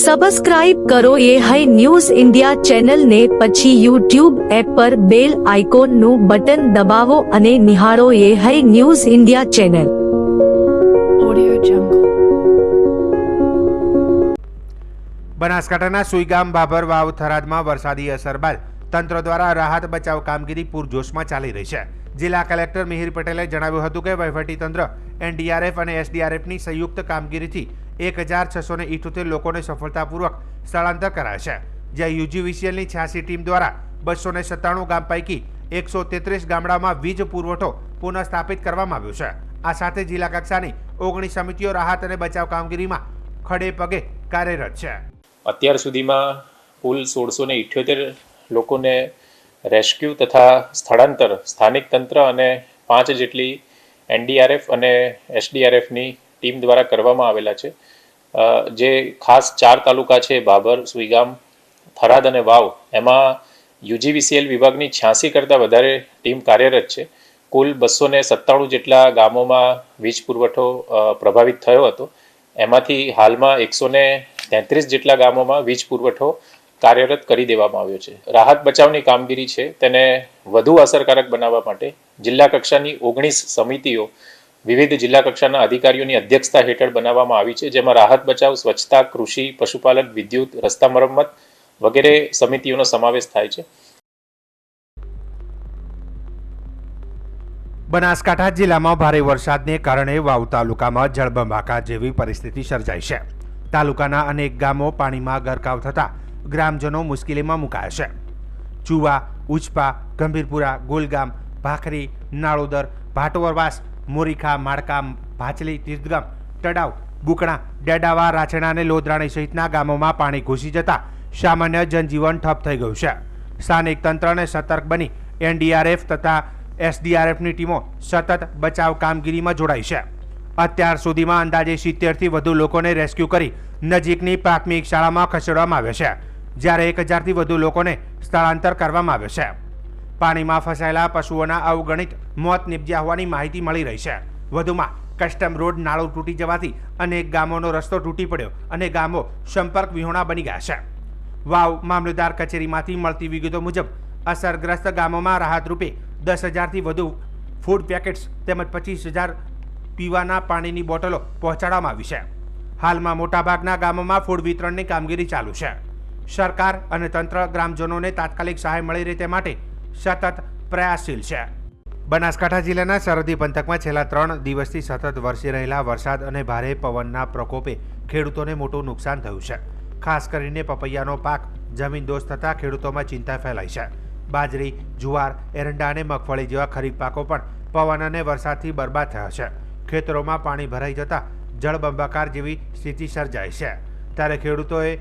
Subscribe કરો એ high news India ચેનલને, પછી યુટ્યુબ એપ પર બેલ આઇકોનનું બટન દબાવો અને નિહાળો એ high news India channel. Audio Jungle. બનાસકાંઠાના સુઈગામ ભાભર વાવ થરાદમાં વરસાદી અસર બાદ તંત્ર દ્વારા રાહત બચાવ કામગીરી પૂરજોશમાં ચાલી રહી છે. જિલ્લા કલેક્ટર મિહિર પટેલે જણાવ્યું હતું કે વહીવટીતંત્ર એનડીઆરએફ અને એસડીઆરએફની સંયુક્ત કામગીરીથી 1678 લોકોને સફળતાપૂર્વક સ્થળાંતર કરાયા છે, જ્યાં યુજીવીસીએલની 86 ટીમ દ્વારા 297 ગામ પૈકી 133 ગામડામાં વીજ પુરવઠો પુનઃસ્થાપિત કરવામાં આવ્યો છે. આ સાથે જિલ્લા કક્ષાની 19 સમિતિઓ રાહત અને બચાવ કામગીરીમાં ખડે પગે કાર્યરત છે. અત્યાર સુધીમાં કુલ 1678 લોકોને રેસ્ક્યુ તથા સ્થળાંતર સ્થાનિક તંત્ર અને 5 જેટલી એનડીઆરએફ અને એસડીઆરએફની ટીમ દ્વારા કરવામાં આવેલા છે. જે ખાસ 4 તાલુકા છે, ભાભર, સુઈગામ, થરાદ અને વાવ, એમાં યુજીવીસીએલ વિભાગની 86 કરતાં વધારે ટીમ કાર્યરત છે. કુલ 297 જેટલા ગામોમાં વીજ પુરવઠો પ્રભાવિત થયો હતો. એમાંથી હાલમાં 133 જેટલા ગામોમાં વીજ પુરવઠો કાર્યરત કરી દેવામાં આવ્યો છે. રાહત બચાવની કામગીરી છે તેને વધુ અસરકારક બનાવવા માટે જિલ્લા કક્ષાની 19 સમિતિઓ વિવિધ જિલ્લા કક્ષાના અધિકારીઓની અધ્યક્ષતા હેઠળ બનાવવામાં આવી છે, જેમાં રાહત બચાવ, સ્વચ્છતા, કૃષિ, પશુપાલન, વિદ્યુત, રસ્તા મરમ્મત વગેરે સમિતિઓનો સમાવેશ થાય છે. બનાસકાંઠા જિલ્લામાં ભારે વરસાદને કારણે વાવ તાલુકામાં જળબંબાકાર જેવી પરિસ્થિતિ સર્જાઈ છે. તાલુકાના અનેક ગામો પાણીમાં ગરકાવ થતા ગ્રામજનો મુશ્કેલીમાં મુકાયા છે. ચુવા, ઉચપા, ગંભીરપુરા, ગોલગામ, ભાખરી, નાળોદર, ભાટોવરવાસ, મોરીખા, માળકા, ભાચલી, તીર્થગામ, તડાવ, બુકણા, ડેડાવા, રાછણા અને લોધરાણી સહિતના ગામોમાં પાણી ઘૂસી જતા સામાન્ય જનજીવન ઠપ થઈ ગયું છે. સ્થાનિક તંત્રને સતર્ક બની એનડીઆરએફ તથા એસડીઆરએફની ટીમો સતત બચાવ કામગીરીમાં જોડાઈ છે. અત્યાર સુધીમાં અંદાજે 70થી વધુ લોકોને રેસ્ક્યુ કરી નજીકની પ્રાથમિક શાળામાં ખસેડવામાં આવ્યા છે, જ્યારે 1000થી વધુ લોકોને સ્થળાંતર કરવામાં આવ્યા છે. પાણીમાં ફસાયેલા પશુઓના અવગણિત મોત નિપજ્યા હોવાની માહિતી મળી રહી છે. વધુમાં કસ્ટમ રોડ નાળું તૂટી જવાથી અનેક ગામોનો રસ્તો તૂટી પડ્યો અને ગામો સંપર્ક વિહોણા બની ગયા છે. વાવ મામલતદાર કચેરીમાંથી મળતી વિગતો મુજબ અસરગ્રસ્ત ગામોમાં રાહત રૂપે 10,000થી વધુ ફૂડ પેકેટ્સ તેમજ 25,000 પીવાના પાણીની બોટલો પહોંચાડવામાં આવી છે. હાલમાં મોટાભાગના ગામોમાં ફૂડ વિતરણની કામગીરી ચાલુ છે. સરકાર અને તંત્ર ગ્રામજનોને તાત્કાલિક સહાય મળી રહે તે માટે સતત પ્રયાસશીલ છે. બનાસકાંઠા જિલ્લાના સરહદી પંથકમાં છેલ્લા 3 દિવસથી સતત વરસી રહેલા વરસાદ અને ભારે પવનના પ્રકોપે ખેડૂતોને મોટું નુકસાન થયું છે. ખાસ કરીને પપૈયાનો પાક જમીનદોસ્ત થતાં ખેડૂતોમાં ચિંતા ફેલાઈ છે. બાજરી, જુવાર, એરંડા અને મગફળી જેવા ખરીફ પાકો પણ પવન અને વરસાદથી બરબાદ થયા છે. ખેતરોમાં પાણી ભરાઈ જતાં જળબંબાકાર જેવી સ્થિતિ સર્જાઈ છે. ત્યારે ખેડૂતોએ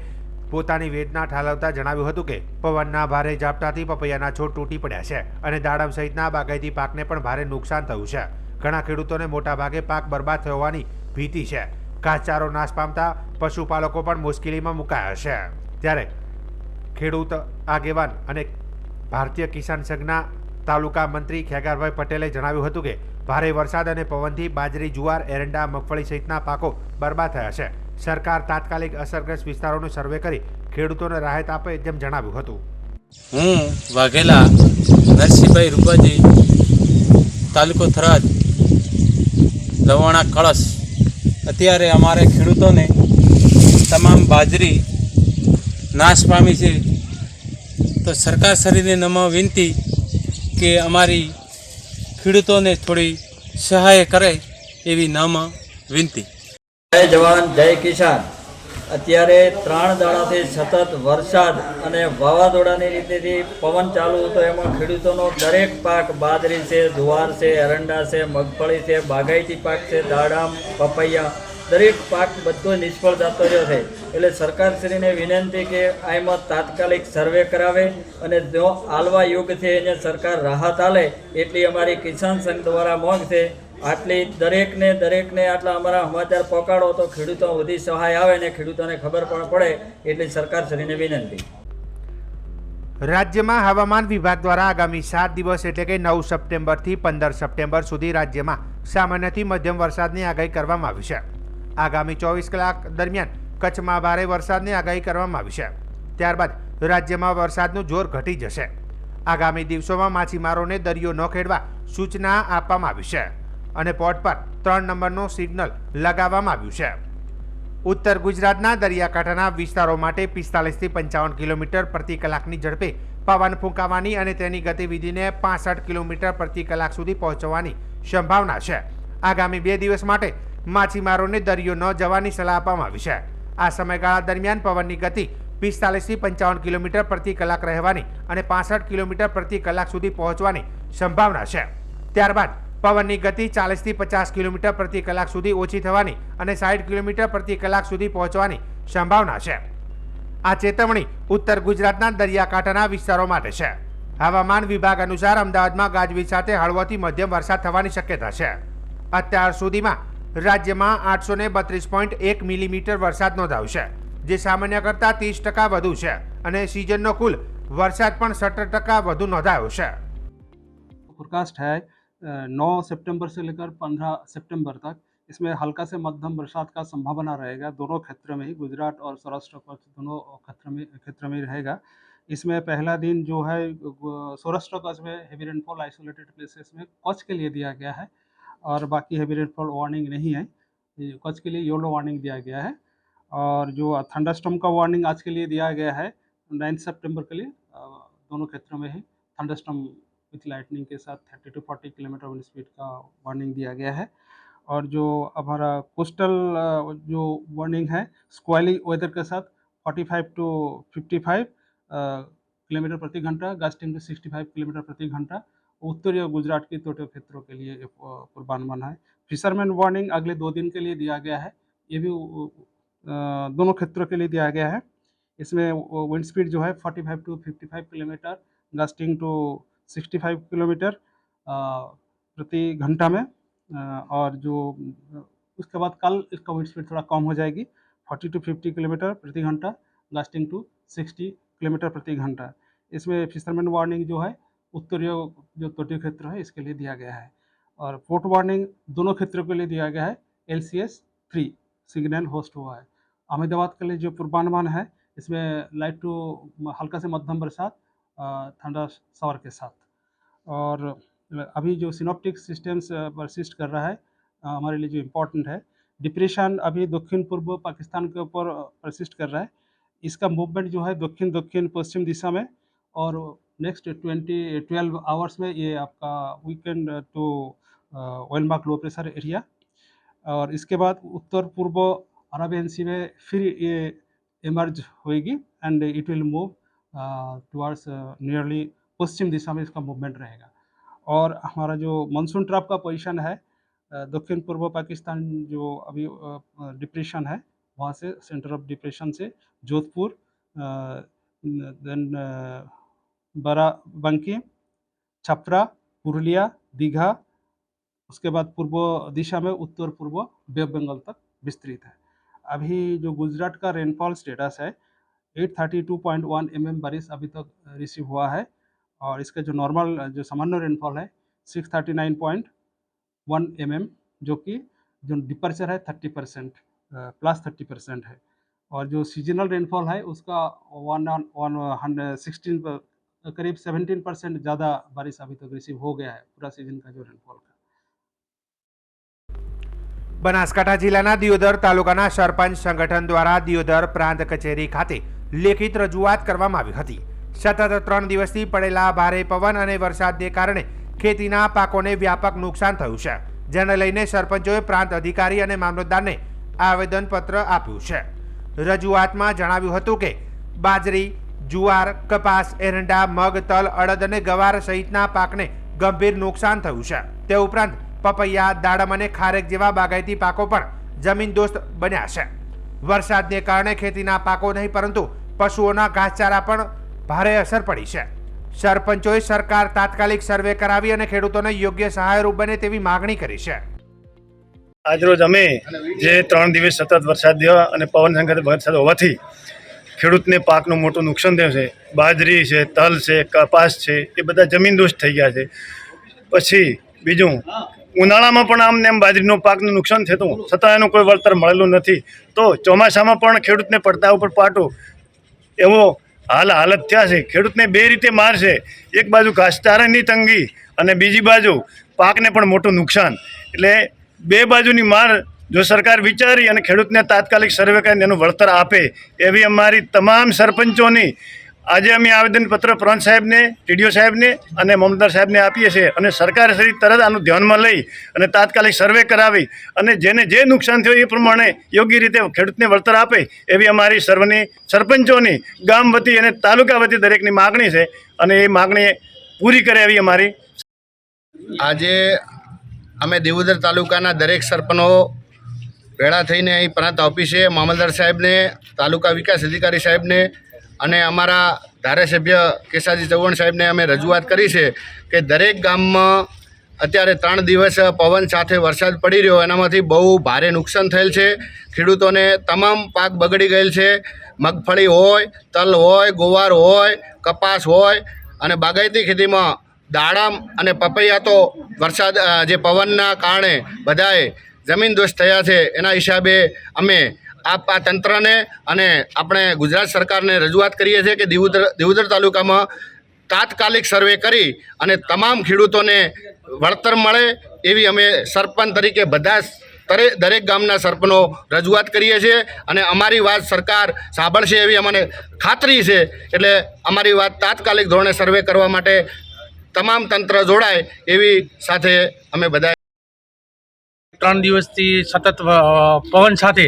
પોતાની વેદના ઠાલવતા જણાવ્યું હતું કે પવનના ભારે ઝાપટાથી પપૈયાના છોડ તૂટી પડ્યા છે અને દાડમ સહિતના બાગાયતી પાકને પણ ભારે નુકસાન થયું છે. ઘણા ખેડૂતોને મોટાભાગે પાક બરબાદ થવાની ભીતિ છે. ઘાસચારો નાશ પામતા પશુપાલકો પણ મુશ્કેલીમાં મુકાયા છે. ત્યારે ખેડૂત આગેવાન અને ભારતીય કિસાન સંઘના તાલુકા મંત્રી ખેગારભાઈ પટેલે જણાવ્યું હતું કે ભારે વરસાદ અને પવનથી બાજરી, જુવાર, એરંડા, મગફળી સહિતના પાકો બરબાદ થયા છે. સરકાર તાત્કાલિક અસરગ્રસ્ત વિસ્તારોનો સર્વે કરી ખેડૂતોને રાહત આપે તેમ જણાવ્યું હતું. હું વાઘેલા નરસિંહભાઈ રૂપાજી, તાલુકો થરાદ, લવાણા કળશ. અત્યારે અમારે ખેડૂતોને તમામ બાજરી નાશ પામી છે, તો સરકાર શ્રીને નમ્ર વિનંતી કે અમારી ખેડૂતોને થોડી સહાય કરે એવી નમ્ર વિનંતી. જય જવાન જય કિસાન. અત્યારે 3 દાડાથી સતત વરસાદ અને વાવાઝોડાની રીતેથી પવન ચાલુ હતો. એમાં ખેડૂતોનો દરેક પાક, બાજરી છે, જુવાર છે, એરંડા છે, મગફળી છે, બાગાયતી પાક છે, દાડમ, પપૈયા, દરેક પાક બધો નિષ્ફળ જતો રહ્યો છે. એટલે સરકારશ્રીને વિનંતી કે આમાં તાત્કાલિક સર્વે કરાવે અને જો આલવા યુગ છે એને સરકાર રાહત આલે એટલી અમારી કિસાન સંઘ દ્વારા માંગ છે. આટલી દરેકને આટલા અમારા સમાચાર પહોંચાડો તો ખેડૂતો બધી સહાય આવે ને ખેડૂતોને ખબર પણ પડે એટલી સરકારશ્રીને વિનંતી. રાજ્યમાં હવામાન વિભાગ દ્વારા આગામી 7 દિવસ એટલે કે 9 સપ્ટેમ્બરથી 15 સપ્ટેમ્બર સુધી રાજ્યમાં સામાન્યથી મધ્યમ વરસાદની આગાહી કરવામાં આવી છે. આગામી 24 કલાક દરમિયાન કચ્છમાં ભારે વરસાદની આગાહી કરવામાં આવી છે. ત્યારબાદ રાજ્યમાં વરસાદનું જોર ઘટી જશે. આગામી દિવસોમાં માછીમારોને દરિયો ન ખેડવા સૂચના આપવામાં આવી છે અને પોર્ટ પર 3 નંબરનું સિગ્નલ લગાવવામાં આવ્યું છે. ઉત્તર ગુજરાતના દરિયાકાંઠાના વિસ્તારો માટે 45 થી 55 કિલોમીટર પ્રતિ કલાકની ઝડપે પવન ફૂંકાવાની અને તેની ગતિવિધિને 65 કિલોમીટર પ્રતિ કલાક સુધી પહોંચવાની સંભાવના છે. આગામી 2 દિવસ માટે માછીમારોને દરિયો ન જવાની સલાહ આપવામાં આવી છે. આ સમયગાળા દરમિયાન પવનની ગતિ 45 થી 55 કિલોમીટર પ્રતિ કલાક રહેવાની અને 65 કિલોમીટર પ્રતિ કલાક સુધી પહોંચવાની સંભાવના છે. ત્યારબાદ પવનની ગતિ 40 થી 50 કિલોમીટર પ્રતિ કલાક સુધી ઓછી થવાની અને 60 કિલોમીટર પ્રતિ કલાક સુધી પહોંચવાની સંભાવના છે. આ ચેતવણી ઉત્તર ગુજરાતના દરિયાકાંઠાના વિસ્તારો માટે છે. હવામાન વિભાગ અનુસાર અમદાવાદમાં ગાજવીજ સાથે હળવોથી મધ્યમ વરસાદ થવાની શક્યતા છે. અત્યાર સુધીમાં રાજ્યમાં 832.1 મિલીમીટર વરસાદ નોંધાયો છે, જે સામાન્ય કરતાં 30% વધુ છે અને સિઝનનો કુલ વરસાદ પણ 17% વધુ નોંધાયો છે. फोरकास्ट है 9 सितंबर से लेकर 15 सितंबर तक इसमें हल्का से मध्यम बरसात का संभावना रहेगा. दोनों क्षेत्र में ही, गुजरात और सौराष्ट्र कच्छ दोनों क्षेत्र में रहेगा. इसमें पहला दिन जो है सौराष्ट्र कच्छ में हेवी रेनफॉल आइसोलेटेड प्लेसेस में कच्छ के लिए दिया गया है और बाकी हेवी रेनफॉल वार्निंग नहीं है. कच्छ के लिए येलो वार्निंग दिया गया है और जो थंडरस्टॉर्म का वार्निंग आज के लिए दिया गया है 9 सितंबर के लिए. दोनों क्षेत्रों में ही थंडरस्टॉर्म विथ लाइटनिंग के साथ 30 to 40 किलोमीटर विंड स्पीड का वार्निंग दिया गया है. और जो हमारा कोस्टल जो वार्निंग है स्क्वाली वेदर के साथ 45 to 55 किलोमीटर प्रति घंटा, गस्टिंग टू 65 किलोमीटर प्रति घंटा उत्तरी गुजरात के तटीय क्षेत्रों के लिए पूर्वानुमान है. फिशरमैन वार्निंग अगले 2 दिन के लिए दिया गया है. ये भी दोनों क्षेत्रों के लिए दिया गया है. इसमें विंड स्पीड जो है 45 to 55 kilometre, gusting to 65 kilometre प्रति घंटा में. और जो उसके बाद कल इसका विंड स्पीड थोड़ा कम हो जाएगी, 40 to 50 किलोमीटर प्रति घंटा, गस्टिंग टू 60 किलोमीटर प्रति घंटा. इसमें फिशरमैन वार्निंग जो है उत्तरीय जो तटीय क्षेत्र है इसके लिए दिया गया है. और पोर्ट वार्निंग दोनों क्षेत्रों के लिए दिया गया है. LCS 3 सिग्नल होस्ट हुआ है. अहमदाबाद के लिए जो पूर्वानुमान है इसमें लाइट टू हल्का से मध्यम बरसात ठंडा शावर के साथ. और अभी जो सिनोप्टिक सिस्टम्स परसिस्ट कर रहा है हमारे लिए जो इम्पोर्टेंट है, डिप्रेशन अभी दक्षिण पूर्व पाकिस्तान के ऊपर परसिस्ट कर रहा है. इसका मूवमेंट जो है दक्षिण दक्षिण पश्चिम दिशा में और नेक्स्ट 12 आवर्स में ये आपका weakened to well marked low pressure area. और इसके बाद उत्तर पूर्व अरबियन सी में फिर ये इमर्ज होएगी and it will move towards nearly पश्चिम दिशा में इसका मूवमेंट रहेगा. और हमारा जो मानसून ट्रफ का पोजीशन है दक्षिण पूर्व पाकिस्तान जो अभी डिप्रेशन है वहाँ से सेंटर ऑफ डिप्रेशन से जोधपुर, देन बाराबंकी, छपरा, पुरुलिया, दीघा, उसके बाद पूर्व दिशा में उत्तर पूर्व बे ऑफ बंगाल तक विस्तृत है. अभी जो गुजरात का रेनफॉल स्टेटस है 832.1 mm बारिश अभी तक रिसीव हुआ है और इसका जो नॉर्मल जो सामान्य रेनफॉल है 639.1 mm जो कि जो डिपर्चर है 30% प्लस 30% है. और जो सीजनल रेनफॉल है उसका 116 करीब 17% ज़्यादा बारिश अभी तक रिसीव हो गया है पूरा सीजन का जो रेनफॉल का. બનાસકાંઠા જિલ્લાના દિયોદર તાલુકાના સરપંચ સંગઠન દ્વારા દિયોદર પ્રાંત કચેરી ખાતે લેખિત રજૂઆત કરવામાં આવી હતી. સતત 3 દિવસથી પડેલા ભારે પવન અને વરસાદને કારણે ખેતીના પાકોને વ્યાપક નુકસાન થયું છે, જેને લઈને સરપંચોએ પ્રાંત અધિકારી અને મામલતદારને આવેદનપત્ર આપ્યું છે. રજૂઆતમાં જણાવ્યું હતું કે બાજરી, જુવાર, કપાસ, એરંડા, મગ, તલ, અડદ અને ગવાર સહિતના પાકને ગંભીર નુકસાન થયું છે. તે ઉપરાંત પપૈયા, દાડમ અને ખારેક જેવા બાગાયતી પાકો પણ જમીનદોસ્ત બન્યા છે. વરસાદને કારણે ખેતીના પાકો નહીં પરંતુ પશુઓના ઘાસચારા પણ ભારે અસર પડી છે. સરપંચોએ સરકાર તાત્કાલિક સર્વે કરાવી અને ખેડૂતોને યોગ્ય સહાયરૂપ બને તેવી માગણી કરી છે. આજરોજ અમે જે 3 દિવસ સતત વરસાદ થયો અને પવન સંગત વરસાદ હોવાથી ખેડૂતને પાકનું મોટું નુકસાન થયું છે. બાજરી છે, તલ છે, કપાસ છે, એ બધા જમીનદોસ્ત થઈ ગયા છે. પછી બીજું ઉનાળામાં પણ આમને એમ બાજરીનો પાકનું નુકસાન થતું છતાં એનું કોઈ વળતર મળેલું નથી. તો ચોમાસામાં પણ ખેડૂતને પડતા ઉપર પાટો એવો હાલત થયા છે. ખેડૂતને બે રીતે માર છે. એક બાજુ ઘાસચારાની તંગી અને બીજી બાજુ પાકને પણ મોટું નુકસાન. એટલે બે બાજુની માર જો સરકાર વિચારી અને ખેડૂતને તાત્કાલિક સર્વે કરીને એનું વળતર આપે એવી અમારી તમામ સરપંચોની આજે અમે આવેદનપત્ર પ્રાંત સાહેબને, ટીડીઓ સાહેબને અને મામલતદાર સાહેબને આપીએ છીએ અને સરકાર શ્રી તરત આનું ધ્યાનમાં લઈ અને તાત્કાલિક સર્વે કરાવી અને જેને જે નુકસાન થયું એ પ્રમાણે યોગ્ય રીતે ખેડૂતને વળતર આપે એવી અમારી સર્વની સરપંચોની ગામ વતી અને તાલુકા વતી દરેકની માગણી છે અને એ માગણી પૂરી કરે એવી અમારી. આજે અમે દેવોદર તાલુકાના દરેક સરપંચો ભેળા થઈને અહીં પ્રાંત ઓફિસે મામલતદાર સાહેબને, તાલુકા વિકાસ અધિકારી સાહેબને અને અમારા ધારાસભ્ય કેસાજી ચૌહાણ સાહેબને અમે રજૂઆત કરી છે કે દરેક ગામમાં અત્યારે 3 દિવસ પવન સાથે વરસાદ પડી રહ્યો, એનામાંથી બહુ ભારે નુકસાન થયેલ છે. ખેડૂતોને તમામ પાક બગડી ગયેલ છે. મગફળી હોય, તલ હોય, ગોવાર હોય, કપાસ હોય અને બાગાયતી ખેતીમાં દાડમ અને પપૈયા તો વરસાદ જે પવનના કારણે બધાએ જમીનદોસ્ત થયા છે. એના હિસાબે અમે આ તંત્રને અને આપણે ગુજરાત સરકારને રજૂઆત કરીએ છીએ કે દેવોદર તાલુકામાં તાત્કાલિક સર્વે કરી અને તમામ ખેડૂતોને વળતર મળે એવી અમે સરપંચ તરીકે બધા દરેક ગામના સરપંચો રજૂઆત કરીએ છીએ અને અમારી વાત સરકાર સાંભળશે એવી અમને ખાતરી છે. એટલે અમારી વાત તાત્કાલિક ધોરણે સર્વે કરવા માટે તમામ તંત્ર જોડાય એવી સાથે અમે બધા 3 દિવસથી સતત પવન સાથે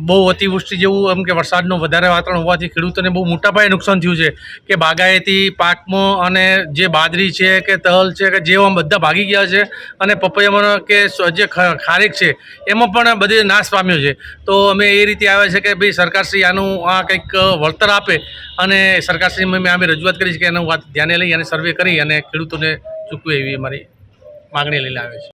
બહુ અતિવૃષ્ટિ જેવું એમ કે વરસાદનું વધારે વાતાવરણ હોવાથી ખેડૂતોને બહુ મોટા પાયે નુકસાન થયું છે કે બાગાયતી પાકમાં અને જે બાજરી છે કે તલ છે કે જેવા બધા ભાગી ગયા છે અને પપૈયામાં કે જે ખારેક છે એમાં પણ બધે નાશ પામ્યો છે. તો અમે એ રીતે આવ્યા છે કે ભાઈ સરકારશ્રી આનું આ કંઈક વળતર આપે અને સરકારશ્રીમાં અમે રજૂઆત કરી છે કે એનું વાત ધ્યાને લઈ અને સર્વે કરી અને ખેડૂતોને ચૂકવે એવી અમારી માગણી લઈને આવે છે.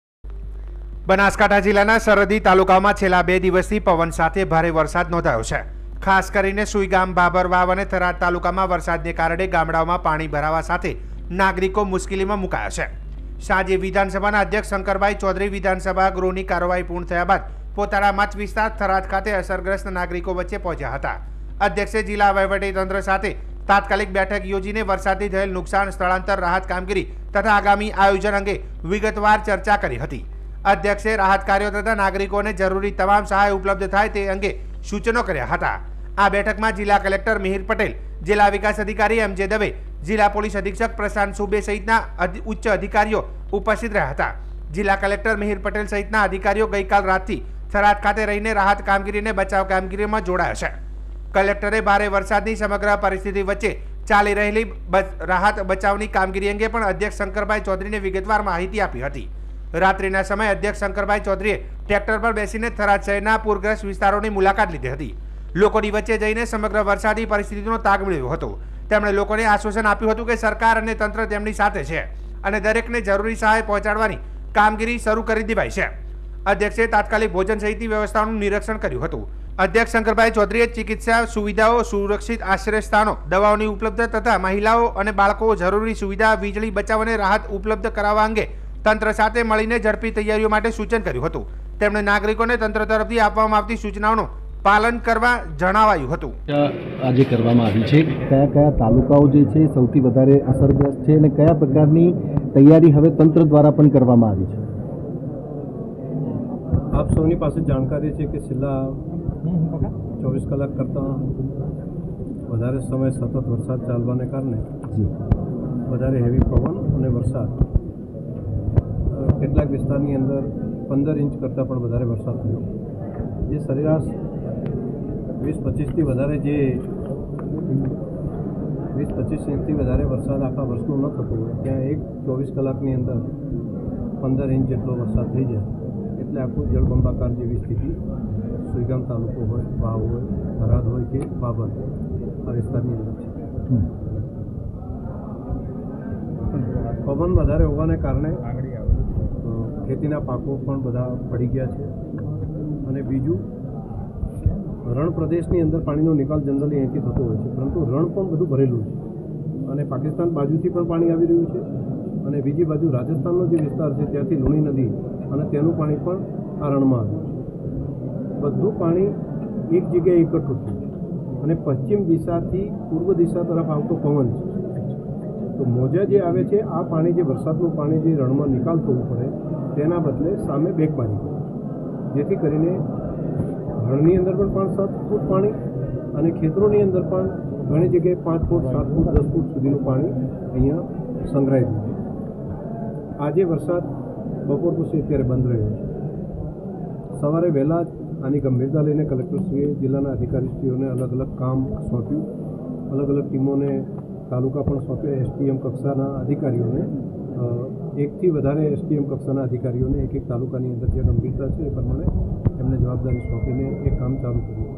બનાસકાંઠા જિલ્લાના સરહદી તાલુકામાં છેલ્લા 2 દિવસથી પવન સાથે ભારે વરસાદ નોંધાયો છે. ખાસ કરીને સુઈગામ, બાબરવાવ અને થરાદ તાલુકામાં વરસાદને કારણે ગામડાઓમાં પાણી ભરાવા સાથે નાગરિકો મુશ્કેલીમાં મુકાયા છે. સાંજે વિધાનસભાના અધ્યક્ષ શંકરભાઈ ચૌધરી વિધાનસભા ગૃહની કાર્યવાહી પૂર્ણ થયા બાદ પોતાના મત વિસ્તાર થરાદ ખાતે અસરગ્રસ્ત નાગરિકો વચ્ચે પહોંચ્યા હતા. અધ્યક્ષે જિલ્લા વહીવટીતંત્ર સાથે તાત્કાલિક બેઠક યોજીને વરસાદથી થયેલ નુકસાન, સ્થળાંતર, રાહત કામગીરી તથા આગામી આયોજન અંગે વિગતવાર ચર્ચા કરી હતી. અધ્યક્ષે રાહત કાર્યો તથા નાગરિકોને જરૂરી તમામ સહાય ઉપલબ્ધ થાય તે અંગે સૂચનો કર્યા હતા. આ બેઠકમાં જિલ્લા કલેક્ટર મિહિર પટેલ, જિલ્લા વિકાસ અધિકારી એમ જે દવે, જિલ્લા પોલીસ અધિક્ષક પ્રશાંત સુબે સહિતના ઉચ્ચ અધિકારીઓ ઉપસ્થિત રહ્યા હતા. જિલ્લા કલેક્ટર મિહિર પટેલ સહિતના અધિકારીઓ ગઈકાલ રાતથી થરાદ ખાતે રહીને રાહત કામગીરી અને બચાવ કામગીરીમાં જોડાયા છે. કલેક્ટરે ભારે વરસાદની સમગ્ર પરિસ્થિતિ વચ્ચે ચાલી રહેલી રાહત બચાવની કામગીરી અંગે પણ અધ્યક્ષ શંકરભાઈ ચૌધરીને વિગતવાર માહિતી આપી હતી. રાત્રિના સમયે અધ્યક્ષ શંકરભાઈ ચૌધરીએ ટ્રેક્ટર પર બેસીને થરાદ શહેરના પૂરગ્રસ્ત વિસ્તારોની મુલાકાત લીધી હતી. લોકોની વચ્ચે જઈને સમગ્ર વરસાદી પરિસ્થિતિનો તાગ મેળવ્યો હતો. તેમણે લોકોને આશ્વાસન આપ્યું હતું કે સરકાર અને તંત્ર તેમની સાથે છે અને દરેકને જરૂરી સહાય પહોંચાડવાની કામગીરી શરૂ કરી દેવાઈ છે. અધ્યક્ષે તાત્કાલિક ભોજન સહિતની વ્યવસ્થાનું નિરીક્ષણ કર્યું હતું. અધ્યક્ષ શંકરભાઈ ચૌધરીએ ચિકિત્સા સુવિધાઓ, સુરક્ષિત આશ્રય સ્થાનો, દવાઓની ઉપલબ્ધતા તથા મહિલાઓ અને બાળકો જરૂરી સુવિધા, વીજળી બચાવ અને રાહત ઉપલબ્ધ કરાવવા અંગે તંત્ર સાથે મળીને ઝડપી તૈયારીઓ માટે સૂચન કર્યું હતું. તેમણે નાગરિકોને તંત્ર તરફથી આપવામાં આવતી સૂચનાઓનું પાલન કરવા જણાવાયું હતું. આજે કરવામાં આવી છે, કયા કયા તાલુકાઓ જે છે સૌથી વધારે અસરગ્રસ્ત છે અને કયા પ્રકારની તૈયારી હવે તંત્ર દ્વારા પણ કરવામાં આવી છે? આપ સૌની પાસે જાણકારી છે કે છેલ્લા 24 કલાક કરતાં વધારે સમય સતત વરસાદ ચાલવાને કારણે વધારે હેવી પવન અને વરસાદ કેટલાક વિસ્તારની અંદર 15 ઇંચ કરતાં પણ વધારે વરસાદ થયો. જે સરેરાશ 20-25થી વધારે ઇંચથી વધારે વરસાદ આખા વર્ષનું ન થતો હોય ત્યાં 24 કલાકની અંદર 15 ઇંચ જેટલો વરસાદ થઈ જાય એટલે આખું જળબંબાકાર જેવી સ્થિતિ સુઈગામ તાલુકો હોય, વાવ હોય, થરાદ હોય કે બાબર આ વિસ્તારની અંદર છે. પવન વધારે હોવાને કારણે ખેતીના પાકો પણ બધા પડી ગયા છે અને બીજું રણ પ્રદેશની અંદર પાણીનો નિકાલ જનરલી અહીંથી થતો હોય છે પરંતુ રણ પણ બધું ભરેલું છે અને પાકિસ્તાન બાજુથી પણ પાણી આવી રહ્યું છે અને બીજી બાજુ રાજસ્થાનનો જે વિસ્તાર છે ત્યાંથી લુણી નદી અને તેનું પાણી પણ આ રણમાં આવ્યું છે. બધું પાણી એક જગ્યાએ એકઠું થયું અને પશ્ચિમ દિશાથી પૂર્વ દિશા તરફ આવતો પવન છે. તો મોજા જે આવે છે આ પાણી જે વરસાદનું પાણી જે રણમાં નિકાલ થવું પડે તેના બદલે સામે બેક મારી ગયું, જેથી કરીને રણની અંદર પણ 5-7 ફૂટ પાણી અને ખેતરોની અંદર પણ ઘણી જગ્યાએ 5 ફૂટ 7 ફૂટ 10 ફૂટ સુધીનું પાણી અહીંયા સંગ્રહાઈ ગયું છે. આજે વરસાદ બપોર પછી અત્યારે બંધ રહ્યો છે. સવારે વહેલા જ આની ગંભીરતા લઈને કલેક્ટરશ્રીએ જિલ્લાના અધિકારીશ્રીઓને અલગ અલગ કામ સોંપ્યું, અલગ અલગ ટીમોને તાલુકા પણ સોંપ્યા, એસટીએમ કક્ષાના અધિકારીઓને, એકથી વધારે એસટીએમ કક્ષાના અધિકારીઓને એક તાલુકાની અંદર જે ગંભીરતા છે એ પ્રમાણે એમને જવાબદારી સોંપીને એ કામ ચાલુ કર્યું.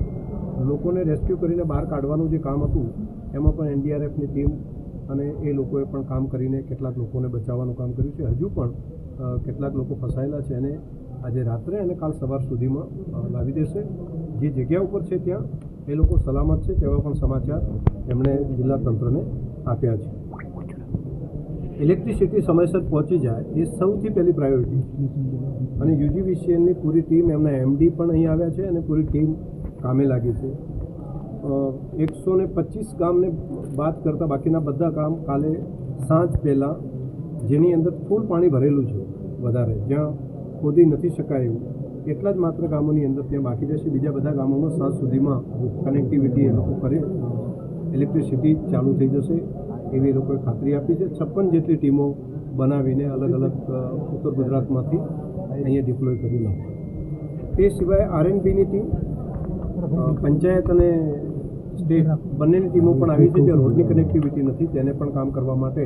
લોકોને રેસ્ક્યુ કરીને બહાર કાઢવાનું જે કામ હતું એમાં પણ એનડીઆરએફની ટીમ અને એ લોકોએ પણ કામ કરીને કેટલાક લોકોને બચાવવાનું કામ કર્યું છે. હજુ પણ કેટલાક લોકો ફસાયેલા છે અને આજે રાત્રે અને કાલ સવાર સુધીમાં લાવી દેશે. જે જગ્યા ઉપર છે ત્યાં એ લોકો સલામત છે તેવા પણ સમાચાર એમણે જિલ્લા તંત્રને આપ્યા છે. ઇલેક્ટ્રિસિટી સમયસર પહોંચી જાય એ સૌથી પહેલી પ્રાયોરિટી અને યુજીવીસીએલની પૂરી ટીમ, એમના એમડી પણ અહીં આવ્યા છે અને પૂરી ટીમ કામે લાગી છે. 125 ગામને બાદ કરતાં બાકીના બધા ગામ કાલે સાંજ પહેલાં જેની અંદર ફૂલ પાણી ભરેલું છે વધારે, જ્યાં ખોદી નથી શકાય એવું એટલા જ માત્ર ગામોની અંદર ત્યાં બાકી રહેશે. બીજા બધા ગામોમાં સાંજ સુધીમાં કનેક્ટિવિટી એ લોકો કરે, ઇલેક્ટ્રિસિટી ચાલુ થઈ જશે એવી એ લોકોએ ખાતરી આપી છે. 56 જેટલી ટીમો બનાવીને અલગ અલગ ઉત્તર ગુજરાતમાંથી અહીંયા ડિપ્લોય કરી નાખી. તે સિવાય આરએનબીની ટીમ, પંચાયત અને સ્ટેટ બંનેની ટીમો પણ આવી છે. જે રોડની કનેક્ટિવિટી નથી તેને પણ કામ કરવા માટે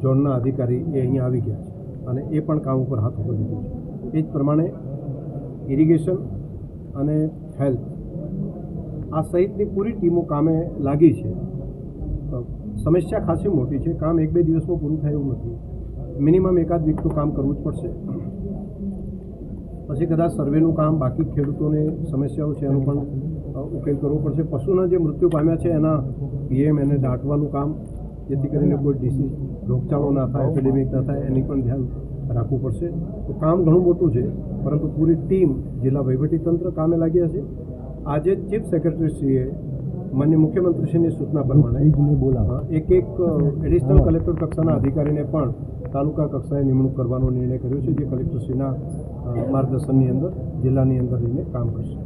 ઝોનના અધિકારી એ અહીંયા આવી ગયા છે અને એ પણ કામ ઉપર હાથ ઉપર લીધું છે. એ જ પ્રમાણે ઇરિગેશન અને હેલ્થ આ સહિતની પૂરી ટીમો કામે લાગી છે. સમસ્યા ખાસી મોટી છે, કામ 1-2 દિવસમાં પૂરું થાય એવું નથી. મિનિમમ એકાદ વીક તો કામ કરવું જ પડશે. પછી કદાચ સર્વેનું કામ, બાકી ખેડૂતોને સમસ્યાઓ છે એનું પણ ઉકેલ કરવો પડશે. પશુના જે મૃત્યુ પામ્યા છે એના પીએમ એને દાટવાનું કામ, જેથી કરીને કોઈ ડિસીઝ રોગચાળો ના થાય, એપિડેમિક ના થાય એની પણ ધ્યાન રાખવું પડશે. તો કામ ઘણું મોટું છે, પરંતુ પૂરી ટીમ, જિલ્લા વહીવટીતંત્ર કામે લાગ્યા છે. આજે ચીફ સેક્રેટરીશ્રીએ માનનીય મુખ્યમંત્રીશ્રીની સૂચના પ્રમાણે એક એડિશનલ કલેક્ટર કક્ષાના અધિકારીને પણ તાલુકા કક્ષાએ નિમણૂક કરવાનો નિર્ણય કર્યો છે, જે કલેક્ટરશ્રીના માર્ગદર્શનની અંદર જિલ્લાની અંદર રહીને કામ કરશે.